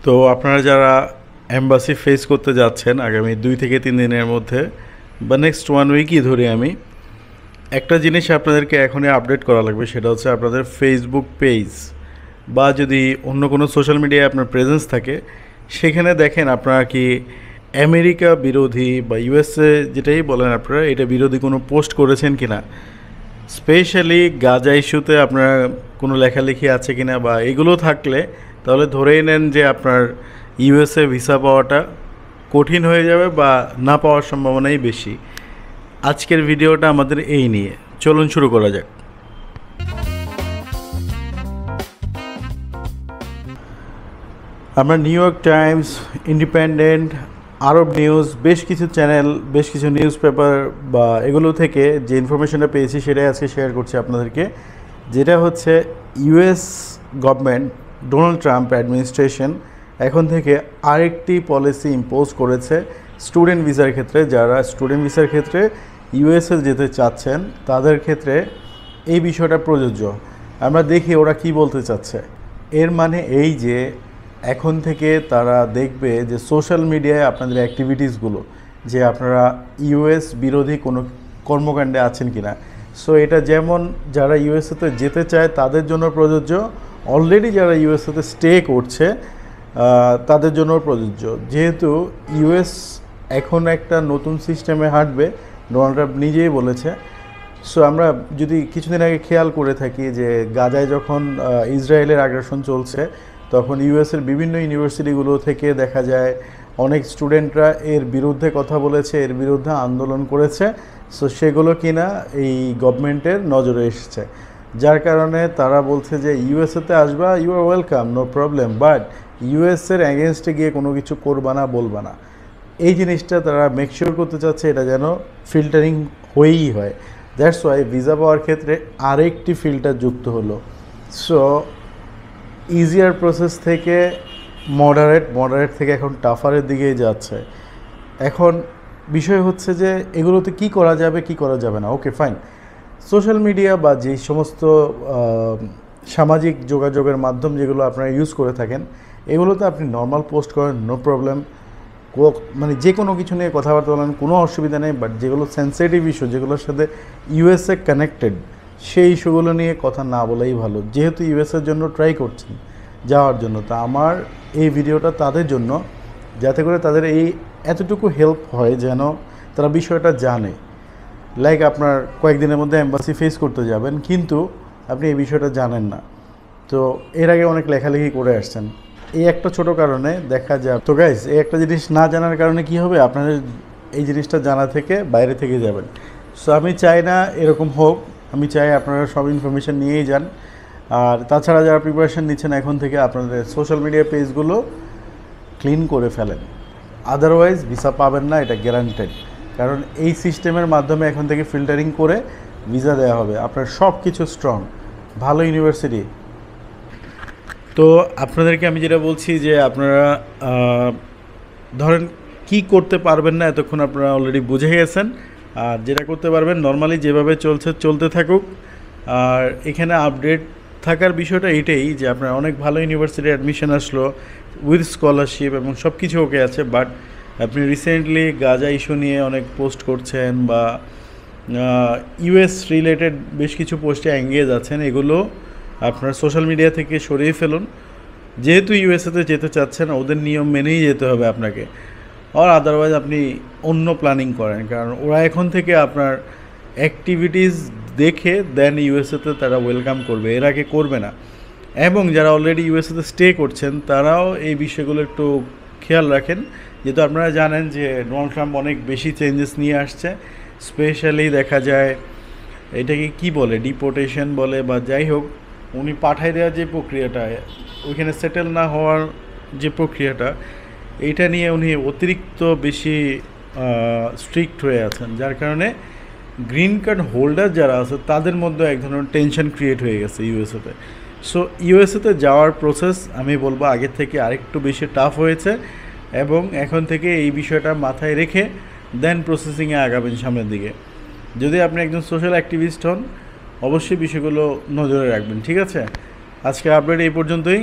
তো আপনারা যারা এম্বাসি ফেস করতে যাচ্ছেন আগামী 2 থেকে 3 দিনের মধ্যে বা নেক্সট 1 উইকই ধরে আমি একটা জিনিস আপনাদেরকে এখনই আপডেট করা লাগবে, সেটা হচ্ছে আপনাদের ফেসবুক পেজ বা যদি অন্য কোনো সোশ্যাল মিডিয়ায় আপনার প্রেজেন্স থাকে সেখানে দেখেন আপনারা কি আমেরিকা বিরোধী বা ইউএসএ যেটাই বলেন আপনারা এটা বিরোধী কোনো পোস্ট করেছেন কিনা, স্পেশালি গাজা ইস্যুতে আপনার কোনো লেখালেখি আছে কিনা, বা এগুলো থাকলে তাহলে ধরেই নেন যে আপনার ইউএসএ ভিসা পাওয়াটা কঠিন হয়ে যাবে বা না পাওয়ার সম্ভাবনাই বেশি। আজকের ভিডিওটা আমাদের এই নিয়ে, চলুন শুরু করা যাক। আমরা নিউ ইয়র্ক টাইমস, ইন্ডিপেন্ডেন্ট, আরব নিউজ, বেশ কিছু চ্যানেল, বেশ কিছু নিউজ পেপার বা এগুলো থেকে যে ইনফরমেশনটা পেয়েছি সেটাই আজকে শেয়ার করছি আপনাদেরকে। যেটা হচ্ছে US government, Donald Trump administration এখন থেকে আরেকটি পলিসি ইম্পোজ করেছে স্টুডেন্ট ভিসার ক্ষেত্রে। যারা স্টুডেন্ট ভিসার ক্ষেত্রে ইউএসএ যেতে চাচ্ছেন তাদের ক্ষেত্রে এই বিষয়টা প্রযোজ্য। আমরা দেখি ওরা কি বলতে চাচ্ছে। এর মানে এই যে এখন থেকে তারা দেখবে যে সোশ্যাল মিডিয়ায় আপনাদের অ্যাক্টিভিটিসগুলো, যে আপনারা ইউএস বিরোধী কোনো কর্মকাণ্ডে আছেন কি না। সো এটা যেমন যারা ইউএসএতে যেতে চায় তাদের জন্য প্রযোজ্য, অলরেডি যারা ইউএসএতে স্টে করছে তাদের জন্য প্রযোজ্য। যেহেতু ইউএস এখন একটা নতুন সিস্টেমে হাঁটবে, ডোনাল্ড ট্রাম্প নিজেই বলেছে। সো আমরা যদি কিছুদিন আগে খেয়াল করে থাকি যে গাজায় যখন ইসরায়েলের আগ্রাসন চলছে তখন ইউএসের বিভিন্ন ইউনিভার্সিটিগুলো থেকে দেখা যায় অনেক স্টুডেন্টরা এর বিরুদ্ধে কথা বলেছে, এর বিরুদ্ধে আন্দোলন করেছে। সো সেগুলো কিনা এই গভর্নমেন্টের নজরে এসেছে, যার কারণে তারা বলছে যে ইউএসএতে আসবা, you are welcome, no problem, but ইউএসের অ্যাগেনস্টে গিয়ে কোনো কিছু করবা না, বলবা না। এই জিনিসটা তারা মেকশিওর করতে চাচ্ছে এটা যেন ফিল্টারিং হয়েই হয়। দ্যাটস ওয়াই ভিসা পাওয়ার ক্ষেত্রে আরেকটি ফিল্টার যুক্ত হলো। সো ইজিয়ার প্রসেস থেকে মডারেট থেকে এখন টাফারের দিকেই যাচ্ছে। এখন বিষয় হচ্ছে যে এগুলোতে কি করা যাবে কি করা যাবে না। ওকে ফাইন, সোশ্যাল মিডিয়া বা যে সমস্ত সামাজিক যোগাযোগের মাধ্যম যেগুলো আপনারা ইউজ করে থাকেন এগুলোতে আপনি নর্মাল পোস্ট করেন, নো প্রবলেম। মানে যে কোনো কিছু নিয়ে কথাবার্তা বলেন, কোনো অসুবিধা নেই। বাট যেগুলো সেন্সিটিভ ইস্যু, যেগুলোর সাথে ইউএসএ কানেক্টেড, সেই ইস্যুগুলো নিয়ে কথা না বলাই ভালো, যেহেতু ইউএসএর জন্য ট্রাই করছেন যাওয়ার জন্য। তা আমার এই ভিডিওটা তাদের জন্য, যাতে করে তাদের এই এতটুকু হেল্প হয় যেন তারা বিষয়টা জানে। লাইক আপনার কয়েকদিনের মধ্যে এম্বাসি ফেস করতে যাবেন কিন্তু আপনি এই বিষয়টা জানেন না, তো এর আগে অনেক লেখালেখি করে আসছেন, এই একটা ছোট কারণে দেখা যায়। তো গাইজ, এই একটা জিনিস না জানার কারণে কি হবে, আপনাদের এই জিনিসটা জানা থেকে বাইরে থেকে যাবেন। সো আমি চাই না এরকম হোক, আমি চাই আপনারা সব ইনফরমেশান নিয়েই যান। আর তাছাড়া যারা প্রিপারেশান নিচ্ছেন এখন থেকে আপনাদের সোশ্যাল মিডিয়া পেজগুলো ক্লিন করে ফেলেন, আদারওয়াইজ ভিসা পাবেন না, এটা গ্যারান্টেড। কারণ এই সিস্টেমের মাধ্যমে এখন থেকে ফিল্টারিং করে ভিসা দেওয়া হবে। আপনার সব কিছু স্ট্রং, ভালো ইউনিভার্সিটি। তো আপনাদেরকে আমি যেটা বলছি যে আপনারা ধরেন কি করতে পারবেন না এতক্ষণ আপনারা অলরেডি বুঝে গেছেন। আর যেটা করতে পারবেন নর্মালি যেভাবে চলতে থাকুক। আর এখানে আপডেট থাকার বিষয়টা এটাই যে আপনার অনেক ভালো ইউনিভার্সিটি অ্যাডমিশন আসলো উইথ স্কলারশিপ এবং সব কিছু ওকে আছে। বাট আপনি রিসেন্টলি গাজা ইস্যু নিয়ে অনেক পোস্ট করছেন বা ইউএস রিলেটেড বেশ কিছু পোস্টে এঙ্গেজ আছেন, এগুলো আপনার সোশ্যাল মিডিয়া থেকে সরিয়ে ফেলুন। যেহেতু ইউএসএতে যেতে চাচ্ছেন ওদের নিয়ম মেনেই যেতে হবে আপনাকে, আর আদারওয়াইজ আপনি অন্য প্ল্যানিং করেন। কারণ ওরা এখন থেকে আপনার অ্যাক্টিভিটিস দেখে দেন ইউএসএতে তারা ওয়েলকাম করবে, এর আগে করবে না। এবং যারা অলরেডি ইউএসএতে স্টে করছেন তারাও এই বিষয়গুলো একটু খেয়াল রাখেন। যেহেতু আপনারা জানেন যে ডোনাল্ড ট্রাম্প অনেক বেশি চেঞ্জেস নিয়ে আসছে। স্পেশালি দেখা যায় এটাকে কি বলে, ডিপোর্টেশন বলে বা যাই হোক, উনি পাঠাই দেওয়ার যে প্রক্রিয়াটা, ওইখানে সেটেল না হওয়ার যে প্রক্রিয়াটা, এইটা নিয়ে উনি অতিরিক্ত বেশি স্ট্রিক্ট হয়ে আছেন। যার কারণে গ্রিন কার্ড হোল্ডার যারা আছে তাদের মধ্যে এক ধরনের টেনশন ক্রিয়েট হয়ে গেছে ইউএসএতে। সো ইউএসএতে যাওয়ার প্রসেস আমি বলবো আগের থেকে আরেকটু বেশি টাফ হয়েছে, এবং এখন থেকে এই বিষয়টা মাথায় রেখে দেন প্রসেসিংয়ে আগাবেন সামনের দিকে। যদি আপনি একজন সোশ্যাল অ্যাক্টিভিস্ট হন অবশ্যই বিষয়গুলো নজরে রাখবেন, ঠিক আছে? আজকে আপডেট এই পর্যন্তই।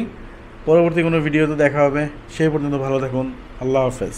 পরবর্তী কোনো ভিডিওতে দেখা হবে। সেই পর্যন্ত ভালো থাকুন। আল্লাহ হাফেজ।